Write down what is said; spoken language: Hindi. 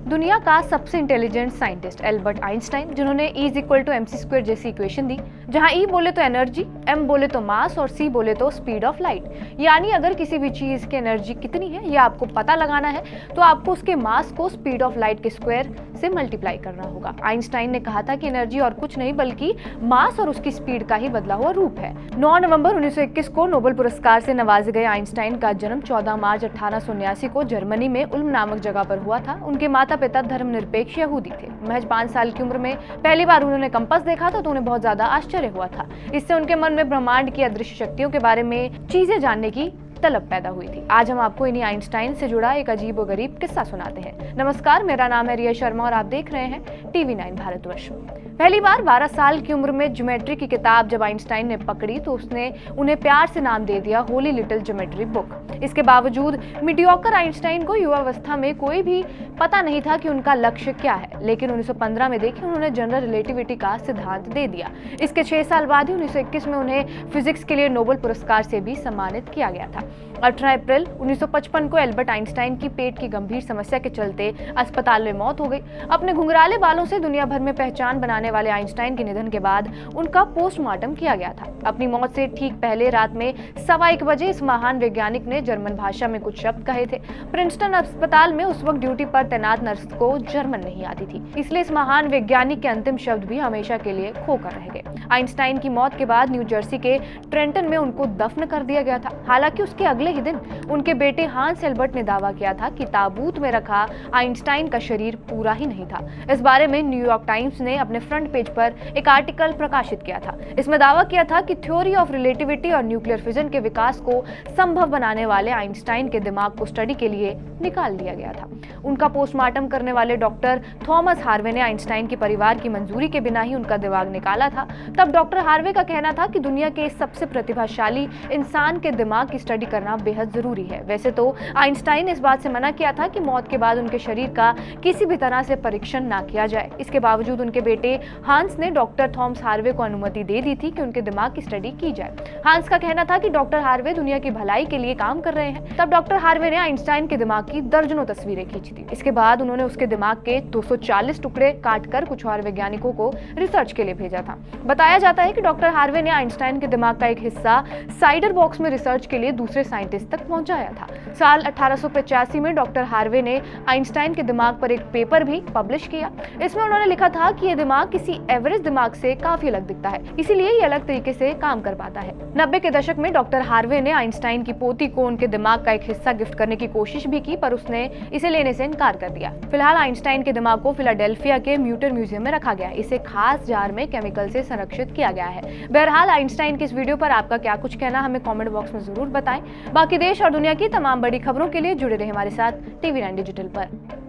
दुनिया का सबसे इंटेलिजेंट साइंटिस्ट एल्बर्ट आइंस्टाइन, जिन्होंने E=mc² जैसी इक्वेशन दी, जहां E बोले तो एनर्जी, M बोले तो मास और C बोले तो स्पीड ऑफ लाइट। यानी अगर किसी भी चीज की एनर्जी कितनी है यह आपको पता लगाना है तो आपको उसके मास को स्पीड ऑफ लाइट के स्क्वायर से मल्टीप्लाई करना होगा। आइंस्टाइन ने कहा था कि एनर्जी और कुछ नहीं बल्कि मास और उसकी स्पीड का ही बदला हुआ रूप है। 9 नवंबर 1921 को नोबेल पुरस्कार से नवाजे गए आइंस्टाइन का जन्म 14 मार्च 1879 को जर्मनी में उल्म नामक जगह पर हुआ था। उनके माता पिता धर्मनिरपेक्ष यहूदी थे। महज 5 साल की उम्र में पहली बार उन्होंने कंपास देखा था तो उन्हें बहुत ज्यादा आश्चर्य हुआ था। इससे उनके मन में ब्रह्मांड की अदृश्य शक्तियों के बारे में चीजें जानने की तलब पैदा हुई थी। आज हम आपको इन्हीं आइंस्टाइन से जुड़ा एक अजीब और गरीब किस्सा सुनाते हैं। नमस्कार, मेरा नाम है रिया शर्मा और आप देख रहे हैं TV9 भारतवर्ष। पहली बार 12 साल की उम्र में ज्योमेट्री की किताब जब आइंस्टाइन ने पकड़ी तो उसने उन्हें प्यार से नाम दे दिया होली लिटिल ज्योमेट्री बुक। इसके बावजूद मीडियोकर आइंस्टाइन को युवावस्था में कोई भी पता नहीं था कि उनका लक्ष्य क्या है, लेकिन 1915 में देखिए उन्होंने जनरल रिलेटिविटी का सिद्धांत दे दिया। इसके 6 साल बाद ही 1921 में उन्हें फिजिक्स के लिए नोबेल पुरस्कार से भी सम्मानित किया गया था। 18 अप्रैल 1955 को एल्बर्ट आइंस्टाइन की पेट की गंभीर समस्या के चलते अस्पताल में मौत हो गई। अपने घुंघराले बालों से दुनिया भर में पहचान बनाने वाले आइंस्टाइन के निधन के बाद उनका पोस्टमार्टम किया गया था। अपनी मौत से ठीक पहले रात में 1:15 बजे इस महान वैज्ञानिक ने जर्मन भाषा में कुछ शब्द कहे थे। प्रिंसटन अस्पताल में उस वक्त ड्यूटी पर तैनात नर्स को जर्मन नहीं आती थी, इसलिए इस महान वैज्ञानिक के अंतिम शब्द भी हमेशा के लिए खोकर रह गए। आइंस्टाइन की मौत के बाद न्यू जर्सी के ट्रेंटन में उनको दफन कर दिया गया था। हालांकि उसके अगले ही दिन उनके बेटे हांस एल्बर्ट ने दावा किया था कि ताबूत में रखा आइंस्टाइन का शरीर पूरा ही नहीं था। इस बारे में न्यूयॉर्क टाइम्स ने अपने फ्रंट पेज पर एक आर्टिकल प्रकाशित किया था। इसमें दावा किया था कि थ्योरी ऑफ रिलेटिविटी और न्यूक्लियर फिजन के विकास को संभव बनाने वाले आइंस्टाइन के दिमाग को स्टडी के लिए निकाल दिया गया था। उनका पोस्टमार्टम करने वाले डॉक्टर थॉमस हार्वे ने आइंस्टाइन के परिवार की मंजूरी के बिना ही उनका दिमाग निकाला था। तब डॉक्टर हार्वे का कहना था कि दुनिया के सबसे प्रतिभाशाली इंसान के दिमाग की स्टडी करना बेहद जरूरी है। वैसे तो आइंस्टाइन ने इस बात से मना किया था कि मौत के बाद उनके शरीर का किसी भी तरह से परीक्षण ना किया जाए। इसके बावजूद उनके बेटे हांस ने डॉक्टर थॉमस हार्वे को अनुमति दे दी थी कि उनके दिमाग की स्टडी की जाए। हांस का कहना था कि डॉक्टर हार्वे दुनिया की भलाई के लिए काम कर रहे हैं। तब डॉक्टर हार्वे ने आइंस्टाइन के दिमाग की दर्जनों तस्वीरें खींची थी। इसके बाद उन्होंने उसके दिमाग के 240 टुकड़े काटकर कुछ और वैज्ञानिकों को रिसर्च के लिए भेजा था। बताया जाता है कि डॉक्टर हार्वे ने आइंस्टाइन के दिमाग का एक हिस्सा साइडर बॉक्स में रिसर्च के लिए दूसरे साइंटिस्ट तक पहुंचाया था। साल 1885 में डॉक्टर हार्वे ने आइंस्टाइन के दिमाग पर एक पेपर भी पब्लिश किया। इसमें उन्होंने लिखा था कि यह दिमाग किसी एवरेज दिमाग से काफी अलग दिखता है, इसीलिए ये अलग तरीके से काम कर पाता है। 90 के दशक में डॉक्टर हार्वे ने आइंस्टाइन की पोती को उनके दिमाग का एक हिस्सा गिफ्ट करने की कोशिश भी की, पर उसने इसे लेने से इनकार कर दिया। फिलहाल आइंस्टाइन के दिमाग को फिलाडेल्फिया के म्यूटर म्यूजियम में रखा गया है। इसे खास जार में केमिकल से संरक्षित किया गया है। बहरहाल आइंस्टाइन की इस वीडियो पर आपका क्या कुछ कहना हमें कमेंट बॉक्स में जरूर बताएं। बाकी देश और दुनिया की तमाम बड़ी खबरों के लिए जुड़े रहे हमारे साथ TV9 डिजिटल पर।